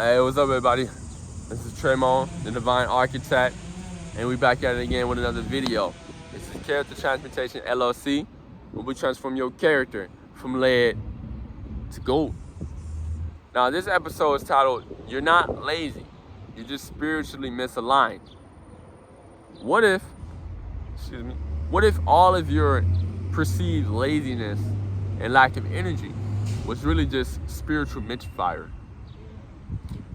Hey, what's up, everybody? This is Tremon, the Divine Architect, and we back at it again with another video. This is Character Transmutation LLC, where we transform your character from lead to gold. Now, this episode is titled, You're Not Lazy, You're Just Spiritually Misaligned. What if all of your perceived laziness and lack of energy was really just spiritual misfire?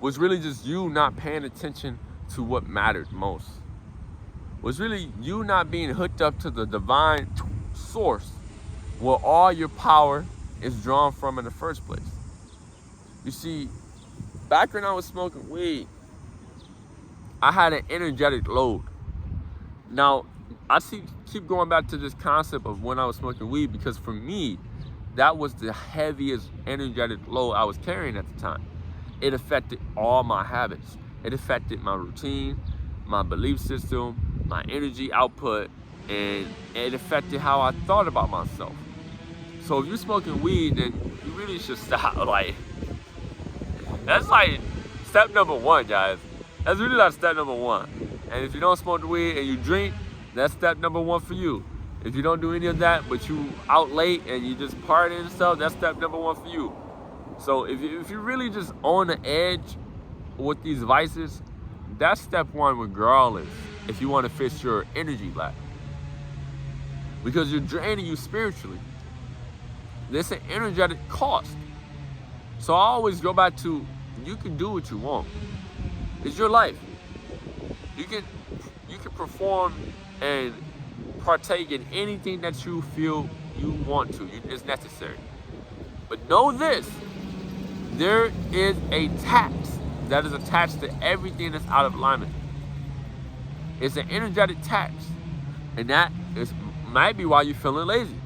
Was really just you not paying attention to what mattered most? Was really you not being hooked up to the divine source where all your power is drawn from in the first place? You see, back when I was smoking weed, I had an energetic load. Now, I keep going back to this concept of when I was smoking weed because for me, that was the heaviest energetic load I was carrying at the time. It affected all my habits. It affected my routine, my belief system, my energy output, and it affected how I thought about myself. So if you're smoking weed, then you really should stop. That's like step number one, guys. That's really like step number one. And if you don't smoke the weed and you drink, that's step number one for you. If you don't do any of that, but you out late and you just party and stuff, that's step number one for you. So if you're really just on the edge with these vices, that's step one regardless if you want to fix your energy back. Because you're draining you spiritually. There's an energetic cost. So I always go back to, you can do what you want. It's your life. You can perform and partake in anything that you feel you want to. It's necessary. But know this. There is a tax that is attached to everything that's out of alignment. It's an energetic tax. And that might be why you're feeling lazy.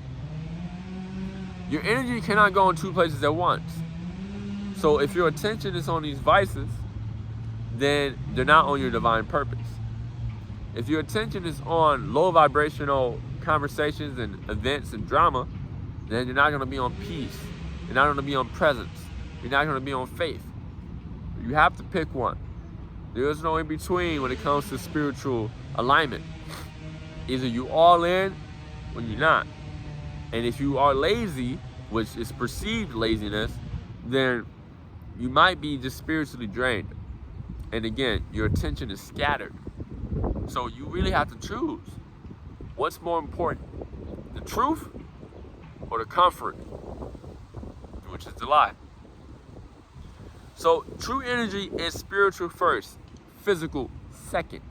Your energy cannot go in two places at once. So if your attention is on these vices, then they're not on your divine purpose. If your attention is on low vibrational conversations and events and drama, then you're not going to be on peace. You're not going to be on presence. You're not going to be on faith. You have to pick one. There is no in between when it comes to spiritual alignment. Either you all in or you're not. And if you are lazy, which is perceived laziness, then you might be just spiritually drained. And again, your attention is scattered. So you really have to choose. What's more important? The truth or the comfort? Which is the lie. So true energy is spiritual first, physical second.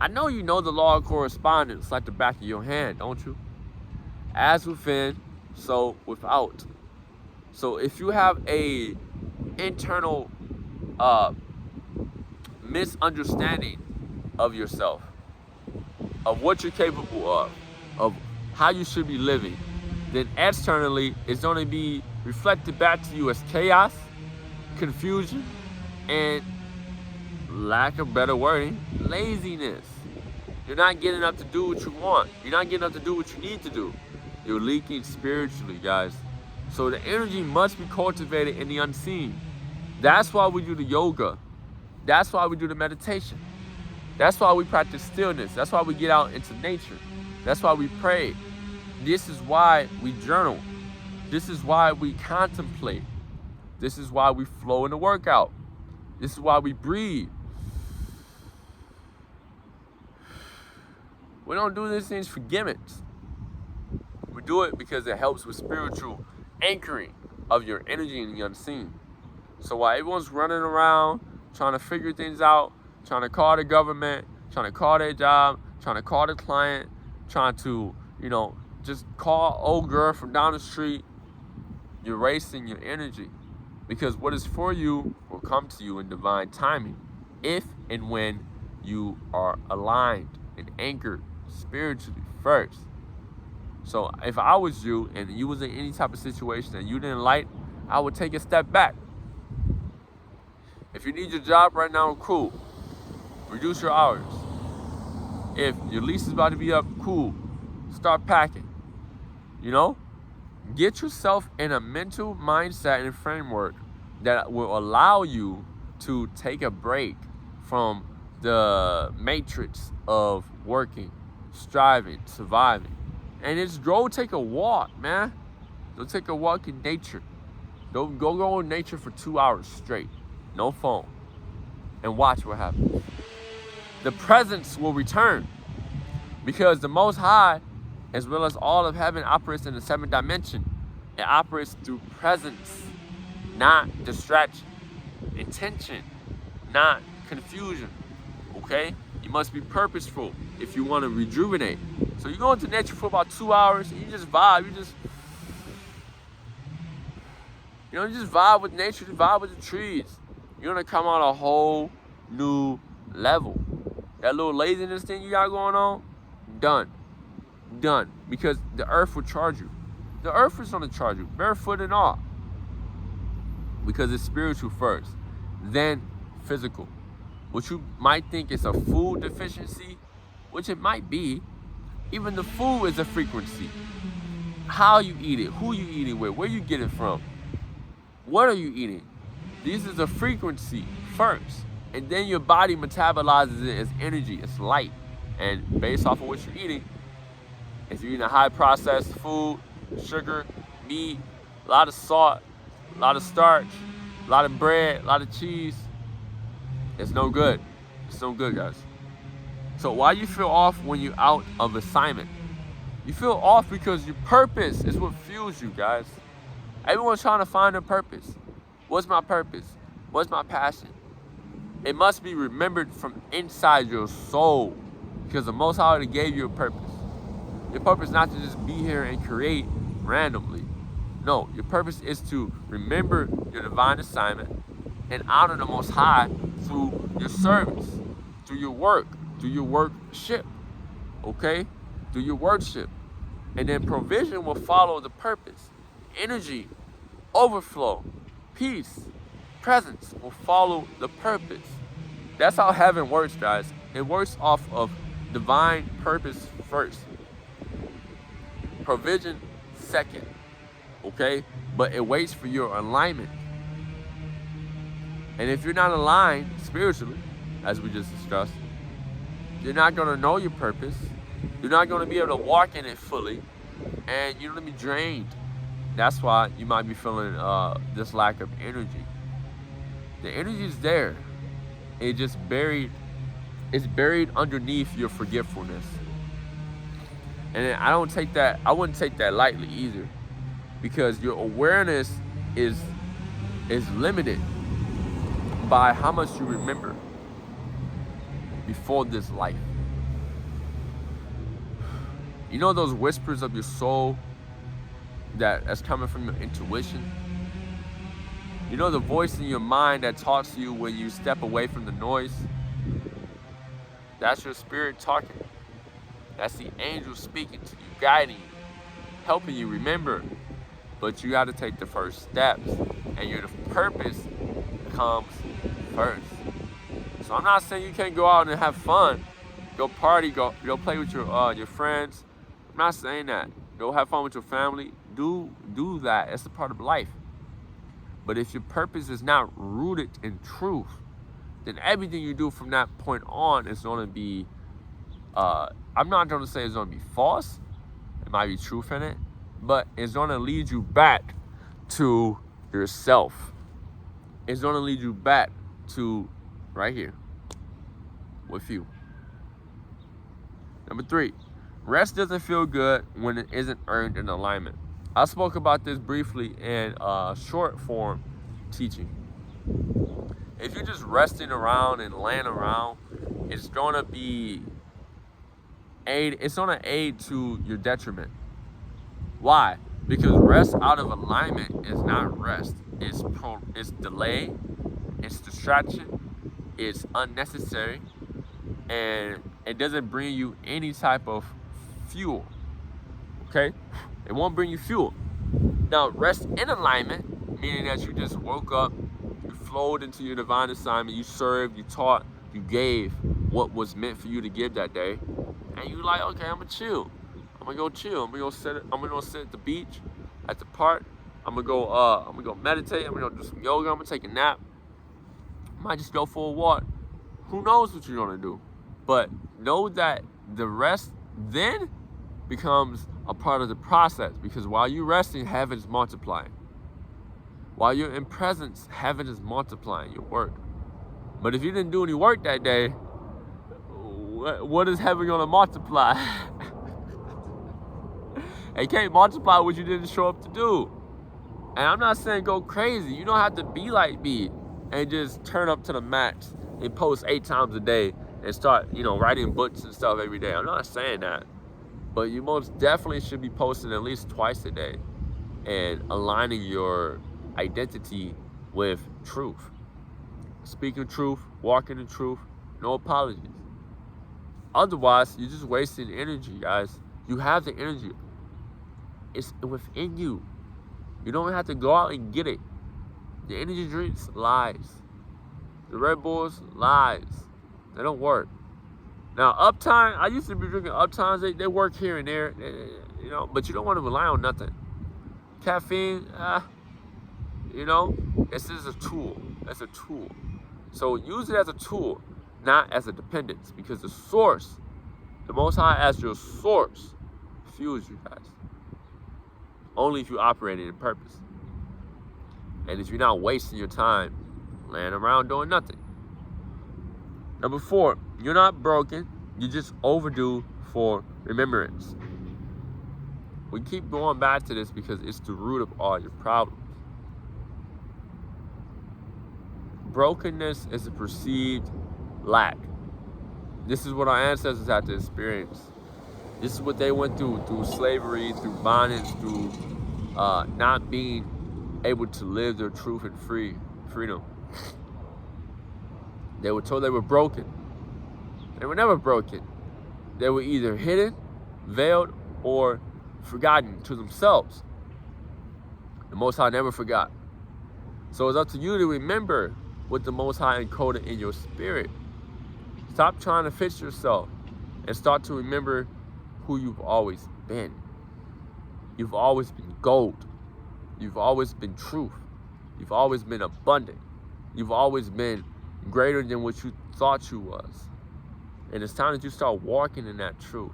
I know you know the law of correspondence like the back of your hand, don't you? As within, so without. So if you have a internal misunderstanding of yourself, of what you're capable of how you should be living, then externally it's going to be reflected back to you as chaos, confusion, and lack of better wording, laziness. You're not getting up to do what you want. You're not getting up to do what you need to do. You're leaking spiritually, guys. So the energy must be cultivated in the unseen. That's why we do the yoga. That's why we do the meditation. That's why we practice stillness. That's why we get out into nature. That's why we pray. This is why we journal. This is why we contemplate. This is why we flow in the workout. This is why we breathe. We don't do these things for gimmicks. We do it because it helps with spiritual anchoring of your energy in the unseen. So while everyone's running around, trying to figure things out, trying to call the government, trying to call their job, trying to call the client, trying to, just call old girl from down the street, you're wasting your energy. Because what is for you will come to you in divine timing, if and when you are aligned and anchored spiritually first. So if I was you and you was in any type of situation that you didn't like, I would take a step back. If you need your job right now, cool. Reduce your hours. If your lease is about to be up, cool. Start packing. Get yourself in a mental mindset and framework that will allow you to take a break from the matrix of working, striving, surviving. And just go take a walk, man. Go take a walk in nature. Go in nature for 2 hours straight. No phone. And watch what happens. The presence will return. Because the Most High, as well as all of heaven, operates in the 7th dimension. It operates through presence, not distraction. Intention, not confusion. Okay? You must be purposeful if you want to rejuvenate. So you go into nature for about 2 hours and you just vibe. You just vibe with nature, you vibe with the trees. You're gonna come on a whole new level. That little laziness thing you got going on, done. Because the earth will charge you. The earth is gonna charge you, barefoot and all. Because it's spiritual first, then physical. What you might think is a food deficiency, which it might be, even the food is a frequency. How you eat it, who you eat it with, where you get it from, what are you eating? This is a frequency first, and then your body metabolizes it as energy, it's light. And based off of what you're eating, if you're eating a high processed food, sugar, meat, a lot of salt, a lot of starch, a lot of bread, a lot of cheese, it's no good. It's no good, guys. So why you feel off when you're out of assignment? You feel off because your purpose is what fuels you, guys. Everyone's trying to find a purpose. What's my purpose? What's my passion? It must be remembered from inside your soul, because the Most High gave you a purpose. Your purpose is not to just be here and create randomly. No, your purpose is to remember your divine assignment and honor the Most High through your service, through your work, through your workship, okay? Through your worship. And then provision will follow the purpose. Energy, overflow, peace, presence will follow the purpose. That's how heaven works, guys. It works off of divine purpose first. Provision second, okay? But it waits for your alignment. And if you're not aligned spiritually, as we just discussed, you're not going to know your purpose. You're not going to be able to walk in it fully, and you're going to be drained. That's why you might be feeling this lack of energy. The energy is there. It's buried underneath your forgetfulness. And I wouldn't take that lightly either, because your awareness is limited by how much you remember before this life. You know those whispers of your soul that's coming from your intuition? You know the voice in your mind that talks to you when you step away from the noise? That's your spirit talking. That's the angel speaking to you, guiding you, helping you remember. But you got to take the first steps, and your purpose comes first. So I'm not saying you can't go out and have fun, go party, go play with your friends. I'm not saying that. Go have fun with your family. Do that. It's a part of life. But if your purpose is not rooted in truth, then everything you do from that point on is going to be, I'm not going to say it's going to be false. It might be truth in it, but it's going to lead you back to yourself. It's going to lead you back to right here with you. Number 3, rest doesn't feel good when it isn't earned in alignment. I spoke about this briefly in short form teaching. If you're just resting around and laying around, it's going to aid to your detriment. Why? Because rest out of alignment is not rest. It's delay, it's distraction, it's unnecessary, and it doesn't bring you any type of fuel. Okay? It won't bring you fuel. Now, rest in alignment, meaning that you just woke up, you flowed into your divine assignment, you served, you taught, you gave what was meant for you to give that day, and you like, okay, I'm gonna chill. I'm gonna go chill. I'm gonna go sit at the beach, at the park. I'm gonna go meditate. I'm gonna do some yoga. I'm gonna take a nap. You might just go for a walk. Who knows what you're gonna do? But know that the rest then becomes a part of the process, because while you're resting, heaven is multiplying. While you're in presence, heaven is multiplying your work. But if you didn't do any work that day, what is heaven gonna multiply? It can't multiply what you didn't show up to do. And I'm not saying go crazy. You don't have to be like me and just turn up to the max and post 8 times a day and start, writing books and stuff every day. I'm not saying that. But you most definitely should be posting at least twice a day and aligning your identity with truth. Speaking truth, walking in truth, no apologies. Otherwise, you're just wasting energy, guys. You have the energy. It's within you. You don't have to go out and get it. The energy drinks, lies. The Red Bulls, lies. They don't work. Now, Uptime, I used to be drinking Uptimes. They work here and there, but you don't want to rely on nothing. Caffeine, this is a tool. It's a tool. So use it as a tool, not as a dependence, because the source, the Most High as your source, fuels you guys. Only if you operate it in purpose. And if you're not wasting your time laying around doing nothing. Number 4, you're not broken. You're just overdue for remembrance. We keep going back to this because it's the root of all your problems. Brokenness is a perceived lack. This is what our ancestors had to experience. This is what they went through slavery, through bondage, through not being able to live their truth and freedom. They were told they were broken. They were never broken. They were either hidden, veiled, or forgotten to themselves. The Most High never forgot. So it's up to you to remember what the Most High encoded in your spirit. Stop trying to fix yourself and start to remember who you've always been. You've always been gold. You've always been truth. You've always been abundant. You've always been greater than what you thought you was. And it's time that you start walking in that truth.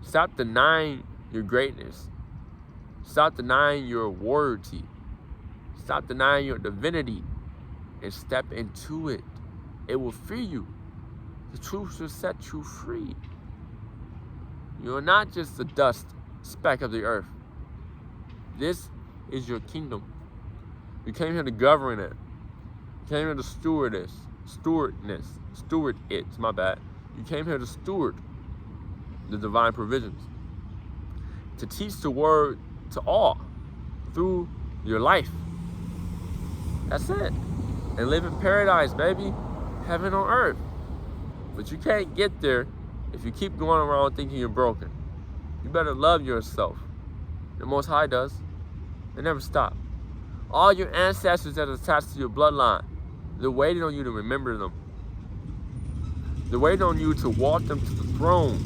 Stop denying your greatness. Stop denying your worthy. Stop denying your divinity and step into it. It will free you. The truth will set you free. You're not just the dust speck of the earth. This is your kingdom. You came here to govern it. You came here to steward it. My bad. You came here to steward the divine provisions. To teach the word to all through your life. That's it. And live in paradise, baby. Heaven on earth. But you can't get there if you keep going around thinking you're broken. You better love yourself. The Most High does. They never stop. All your ancestors that are attached to your bloodline, they're waiting on you to remember them. They're waiting on you to walk them to the throne,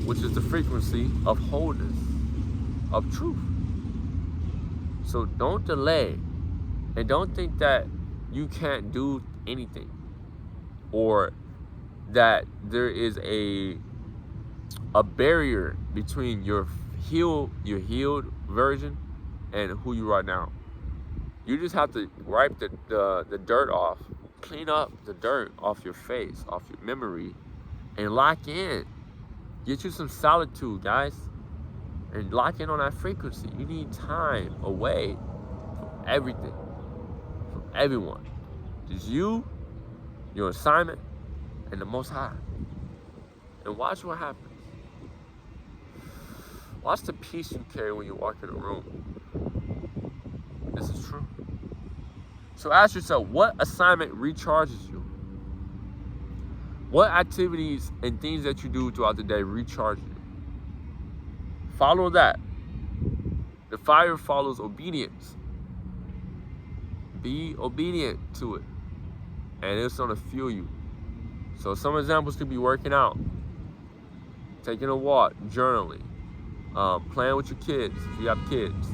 which is the frequency of wholeness, of truth. So don't delay, and don't think that you can't do anything, or that there is a barrier between your healed version and who you are now. You just have to wipe the dirt off, clean up the dirt off your face, off your memory, and lock in. Get you some solitude, guys, and lock in on that frequency. You need time away from everything, from everyone. Just you, your assignment, and the Most High. And watch what happens. Watch the peace you carry when you walk in a room. This is true. So ask yourself, what assignment recharges you? What activities and things that you do throughout the day recharge you? Follow that. The fire follows obedience. Be obedient to it, and it's going to fuel you. So some examples could be working out, taking a walk, journaling, playing with your kids if you have kids.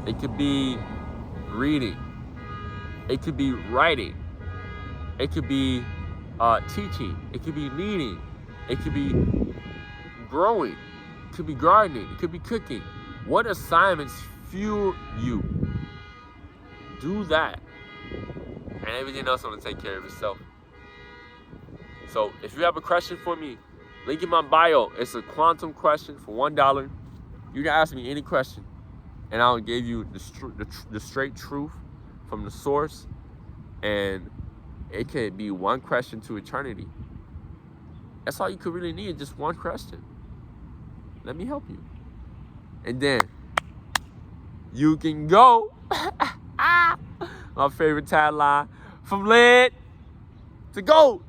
It could be reading, It could be writing. It could be teaching. It could be leading. It could be growing. It could be gardening. It could be cooking. What assignments fuel you? Do that. And everything else will take care of itself. So if you have a question for me, link in my bio. It's a quantum question for $1. You can ask me any question, and I'll give you the straight truth from the source. And it can be one question to eternity. That's all you could really need, just one question. Let me help you. And then you can go. My favorite tagline, from lead to gold.